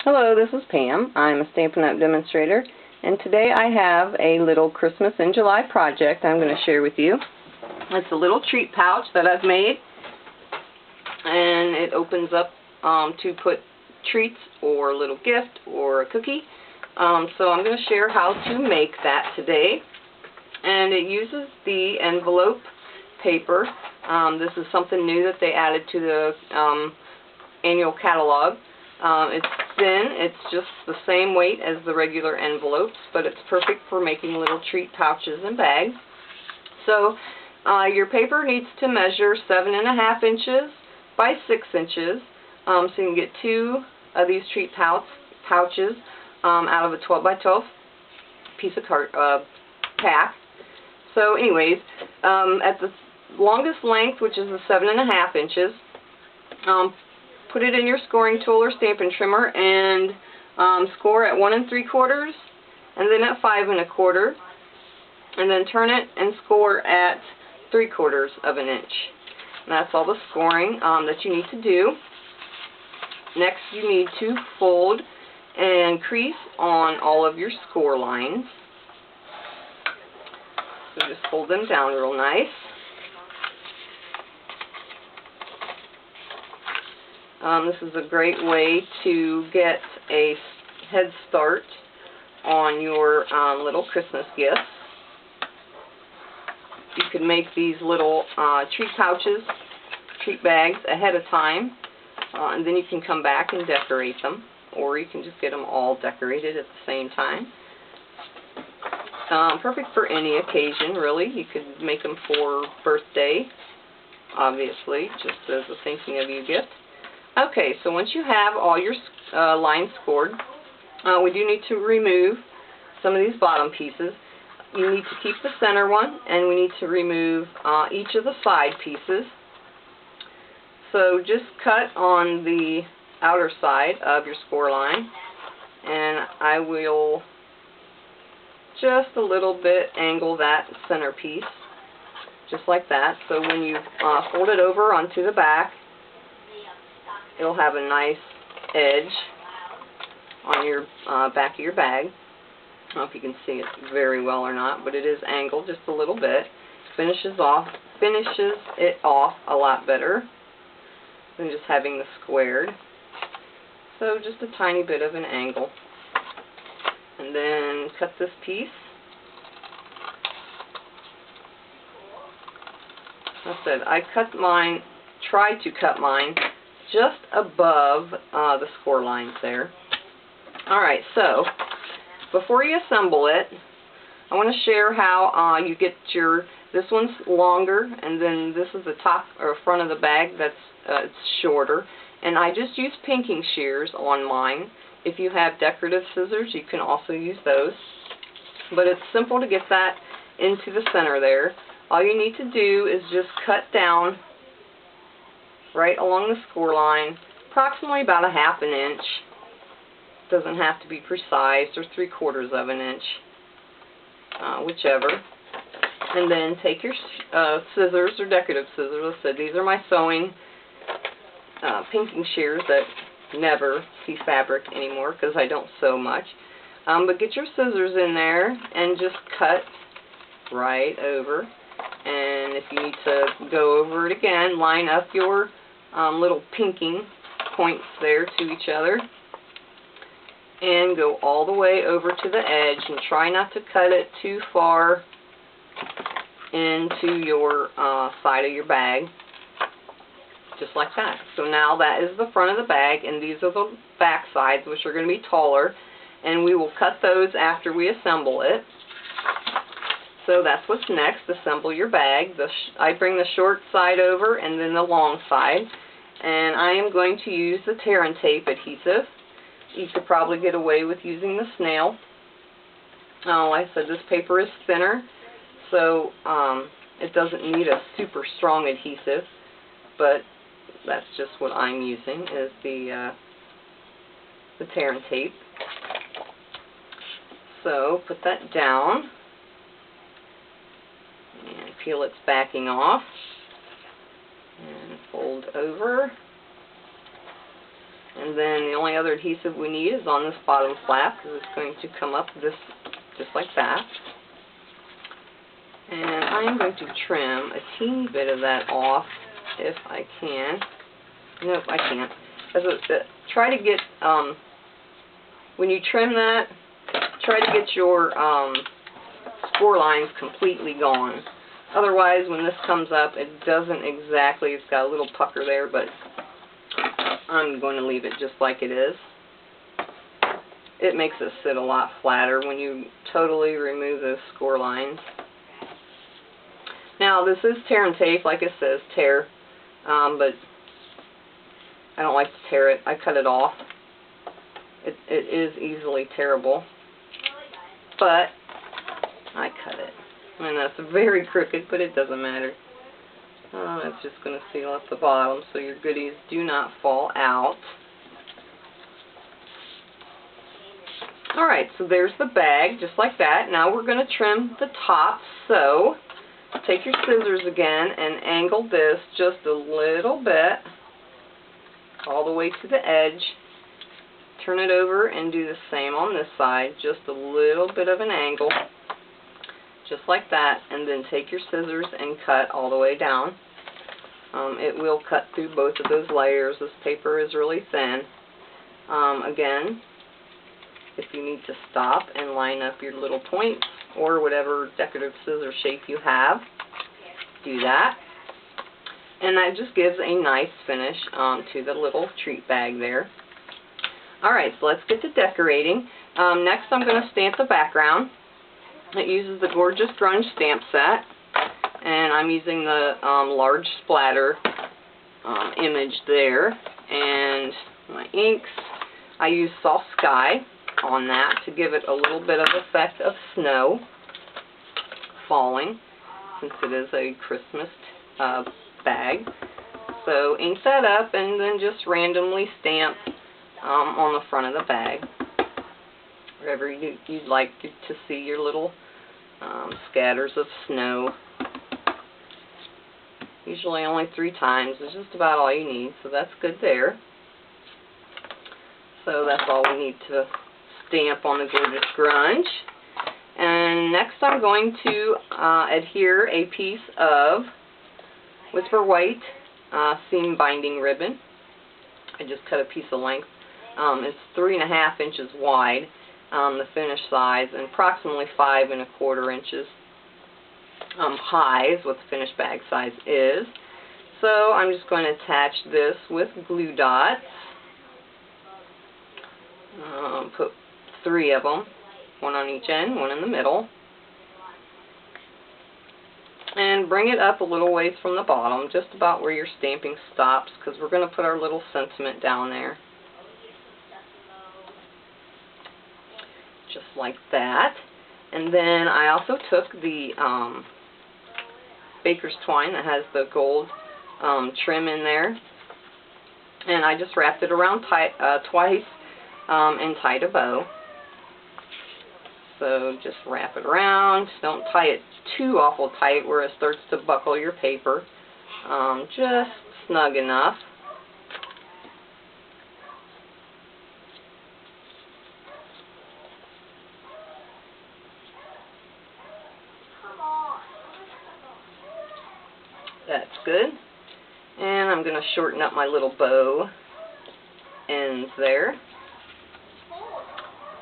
Hello, this is Pam. I'm a Stampin' Up! Demonstrator, and today I have a little Christmas in July project I'm going to share with you. It's a little treat pouch that I've made, and it opens up to put treats or a little gift or a cookie. So I'm going to share how to make that today, and it uses the envelope paper. This is something new that they added to the annual catalog. It's thin, it's just the same weight as the regular envelopes, but it's perfect for making little treat pouches and bags. So your paper needs to measure 7.5 inches by 6 inches, so you can get 2 of these treat pouches out of a 12 by 12 piece of pack. So anyways, at the longest length, which is the 7.5 inches, put it in your scoring tool or Stampin' trimmer and score at 1 3/4 and then at 5 1/4, and then turn it and score at 3/4 of an inch. And that's all the scoring that you need to do. Next, you need to fold and crease on all of your score lines. So just fold them down real nice. This is a great way to get a head start on your little Christmas gifts. You can make these little treat pouches, treat bags ahead of time, and then you can come back and decorate them, or you can just get them all decorated at the same time. Perfect for any occasion, really. You could make them for birthday, obviously, just as a thinking of you gift. Okay, so once you have all your lines scored, we do need to remove some of these bottom pieces. You need to keep the center one, and we need to remove each of the side pieces. So just cut on the outer side of your score line, and I will just a little bit angle that center piece, just like that. So when you fold it over onto the back, it'll have a nice edge on your back of your bag. I don't know if you can see it very well or not, but it is angled just a little bit. Finishes it off a lot better than just having the squared. So just a tiny bit of an angle. And then cut this piece. Like I said, I tried to cut mine just above the score lines there. Alright, so before you assemble it, I want to share how you get this one's longer, and then this is the top or front of the bag that's it's shorter. And I just use pinking shears on mine. If you have decorative scissors, you can also use those. But it's simple to get that into the center there. All you need to do is just cut down right along the score line, approximately about a 1/2 inch. Doesn't have to be precise, or 3/4 of an inch, whichever. And then take your scissors or decorative scissors. I said these are my sewing pinking shears that never see fabric anymore because I don't sew much. But get your scissors in there and just cut right over. And if you need to go over it again, line up your little pinking points there to each other and go all the way over to the edge, and try not to cut it too far into your side of your bag, just like that. So now that is the front of the bag, and these are the back sides, which are going to be taller, and we will cut those after we assemble it. So that's what's next. Assemble your bag. I bring the short side over and then the long side. And I am going to use the tear and tape adhesive. You could probably get away with using the snail. Like I said, this paper is thinner, so it doesn't need a super strong adhesive. But that's just what I'm using, is the tear and tape. So put that down. And peel its backing off, and fold over, And then the only other adhesive we need is on this bottom flap, because it's going to come up just like that. And I'm going to trim a teeny bit of that off if I can. Nope, I can't. Try to get, when you trim that, try to get your score lines completely gone. Otherwise, when this comes up, it doesn't exactly, it's got a little pucker there, but I'm going to leave it just like it is. It makes it sit a lot flatter when you totally remove those score lines. Now, this is tear and tape, like it says, tear, but I don't like to tear it. I cut it off. It is easily tearable, but I cut it. And that's very crooked, but it doesn't matter. It's just going to seal up the bottom so your goodies do not fall out. Alright, so there's the bag, just like that. Now we're going to trim the top, so take your scissors again and angle this just a little bit all the way to the edge. Turn it over and do the same on this side, just a little bit of an angle, just like that, and then take your scissors and cut all the way down. It will cut through both of those layers. This paper is really thin. Again, if you need to stop and line up your little points or whatever decorative scissor shape you have, do that. And that just gives a nice finish to the little treat bag there. Alright, so let's get to decorating. Next I'm going to stamp the background. It uses the Gorgeous Grunge stamp set, and I'm using the large splatter image there. And my inks, I use Soft Sky on that to give it a little bit of effect of snow falling, since it is a Christmas bag. So ink that up and then just randomly stamp on the front of the bag, wherever you'd like to see your little scatters of snow. Usually only 3 times is just about all you need, so that's good there. So that's all we need to stamp on the Gorgeous Grunge. And next I'm going to adhere a piece of Whisper White seam binding ribbon. I just cut a piece of length. It's 3.5 inches wide, the finished size, and approximately 5 1/4 inches high is what the finished bag size is. So I'm just going to attach this with glue dots. Put 3 of them, 1 on each end, 1 in the middle. And bring it up a little ways from the bottom, just about where your stamping stops, because we're going to put our little sentiment down there. Just like that. And then I also took the baker's twine that has the gold trim in there, and I just wrapped it around twice and tied a bow. So just wrap it around. Don't tie it too awful tight where it starts to buckle your paper. Just snug enough. That's good. And I'm going to shorten up my little bow ends there.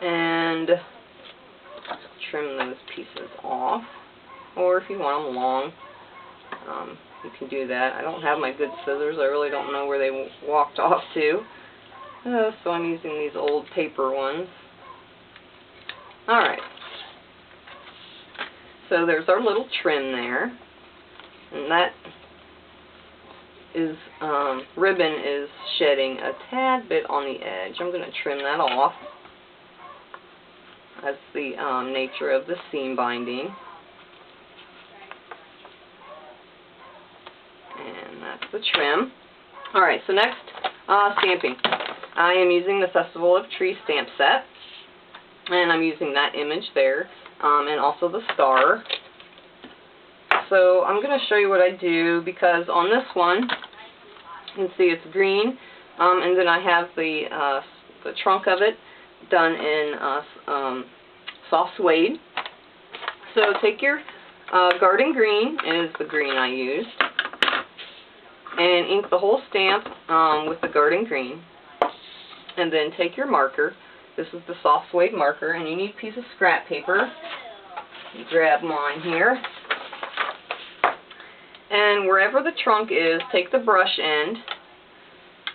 And trim those pieces off. Or if you want them long, you can do that. I don't have my good scissors. I really don't know where they walked off to. So I'm using these old paper ones. Alright. So there's our little trim there. And that is, ribbon is shedding a tad bit on the edge. I'm going to trim that off. That's the nature of the seam binding. And that's the trim. Alright, so next, stamping. I am using the Festival of Trees stamp set. And I'm using that image there. And also the star. So I'm going to show you what I do, because on this one, you can see it's green, And then I have the trunk of it done in soft suede. So take your garden green, is the green I used, and ink the whole stamp with the garden green. And then take your marker. This is the soft suede marker, and you need a piece of scrap paper. You grab mine here. And wherever the trunk is, take the brush end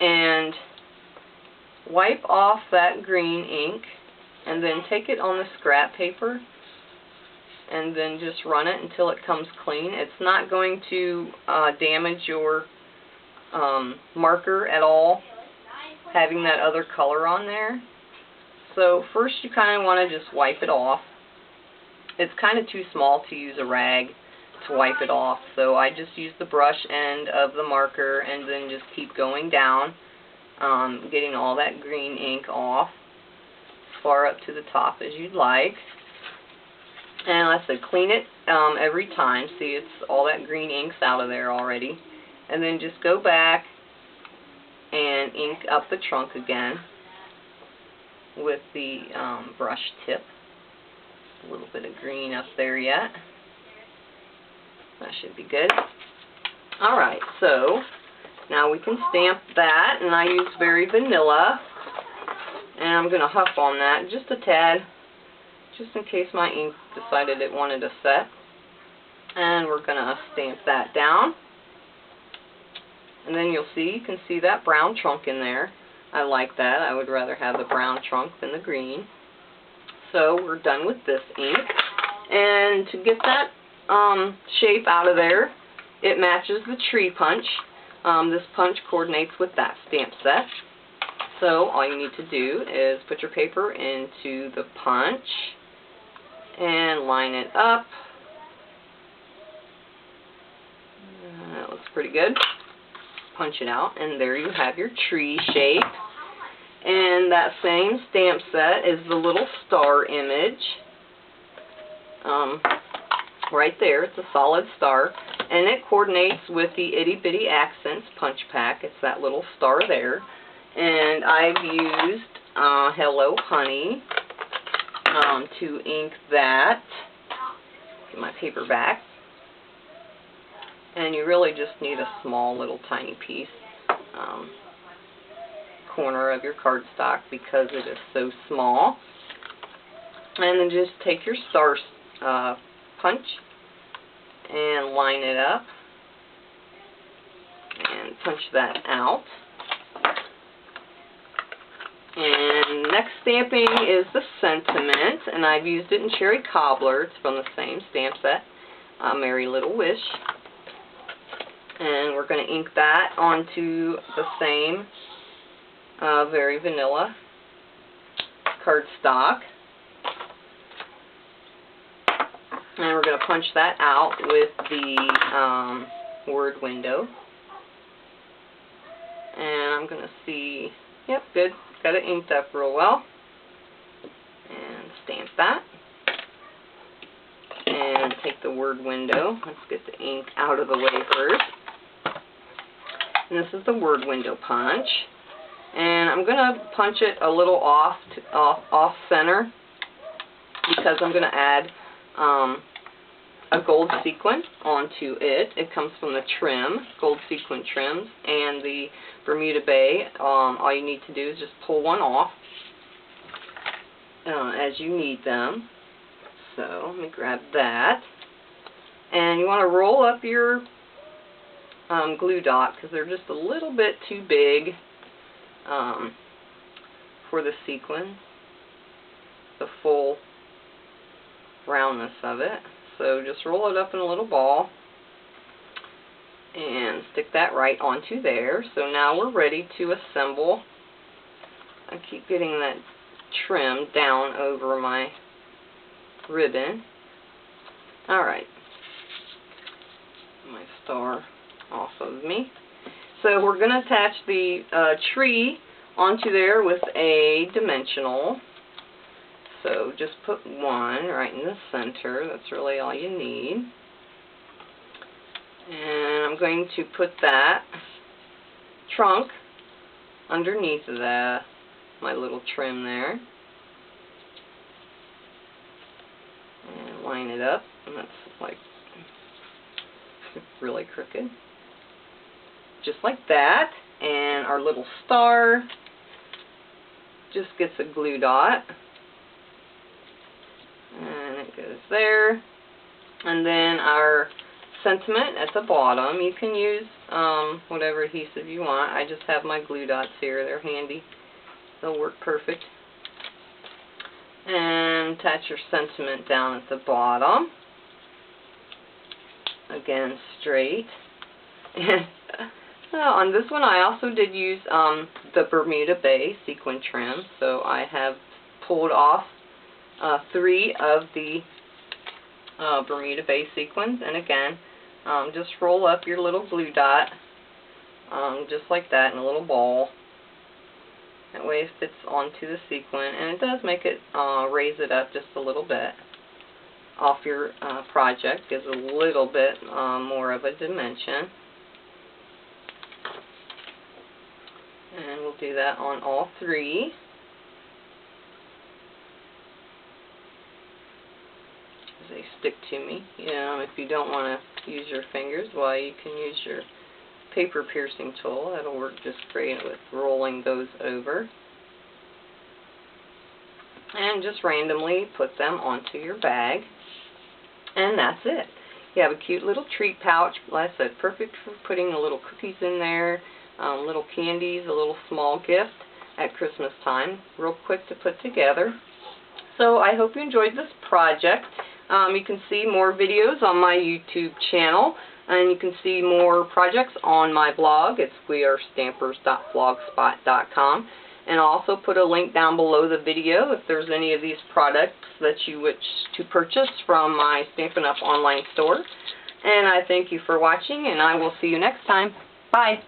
and wipe off that green ink, and then take it on the scrap paper and then just run it until it comes clean. It's not going to damage your marker at all, having that other color on there. So first you kind of want to just wipe it off. It's kind of too small to use a rag to wipe it off, so I just use the brush end of the marker and then just keep going down, getting all that green ink off as far up to the top as you'd like. And like I said, clean it every time. See, it's all that green ink's out of there already. And then just go back and ink up the trunk again with the brush tip. A little bit of green up there yet. That should be good. Alright, so now we can stamp that, and I use Very Vanilla. And I'm going to huff on that just a tad, just in case my ink decided it wanted to set. And we're going to stamp that down. And then you can see that brown trunk in there. I like that. I would rather have the brown trunk than the green. So we're done with this ink. And to get that shape out of there, it matches the tree punch. This punch coordinates with that stamp set. So all you need to do is put your paper into the punch and line it up. That looks pretty good. Punch it out, and there you have your tree shape. And that same stamp set is the little star image. Right there, it's a solid star, and it coordinates with the Itty Bitty Accents punch pack. It's that little star there. And I've used Hello Honey to ink that. Get my paper back. And you really just need a small little tiny piece, corner of your cardstock, because it is so small. And then just take your star punch and line it up and punch that out. And next stamping is the Sentiment, and I've used it in Cherry Cobbler. It's from the same stamp set, Merry Little Wish. And we're going to ink that onto the same Very Vanilla cardstock. And we're going to punch that out with the word window. And I'm going to see, yep, good. Got it inked up real well. And stamp that. And take the word window. Let's get the ink out of the way first. And this is the word window punch. And I'm going to punch it a little off center, because I'm going to add a gold sequin onto it. It comes from the trim, gold sequin trims, and the Bermuda Bay. All you need to do is just pull one off as you need them. So let me grab that. And you want to roll up your glue dot, because they're just a little bit too big for the sequin, the full roundness of it. So just roll it up in a little ball and stick that right onto there. So now we're ready to assemble. I keep getting that trim down over my ribbon. Alright. My star off of me. So we're going to attach the tree onto there with a dimensional. So just put one right in the center. That's really all you need. And I'm going to put that trunk underneath of that, my little trim there. And line it up, and that's like really crooked. Just like that. And our little star just gets a glue dot. And it goes there. And then our sentiment at the bottom, you can use whatever adhesive you want. I just have my glue dots here. They're handy. They'll work perfect. And attach your sentiment down at the bottom. Again, straight. And on this one I also did use the Bermuda Bay sequin trim. So I have pulled off 3 of the Bermuda Bay sequins, and again, just roll up your little glue dot, just like that, in a little ball. That way it fits onto the sequin, and it does make it raise it up just a little bit off your project, gives a little bit more of a dimension. And we'll do that on all 3. They stick to me. If you don't want to use your fingers, well, you can use your paper piercing tool. That'll work just great with rolling those over. And just randomly put them onto your bag. And that's it. You have a cute little treat pouch, like I said, perfect for putting the little cookies in there, little candies, a little small gift at Christmas time. Real quick to put together. So I hope you enjoyed this project. You can see more videos on my YouTube channel, and you can see more projects on my blog. It's wearestampers.blogspot.com. And I'll also put a link down below the video if there's any of these products that you wish to purchase from my Stampin' Up! Online store. And I thank you for watching, and I will see you next time. Bye!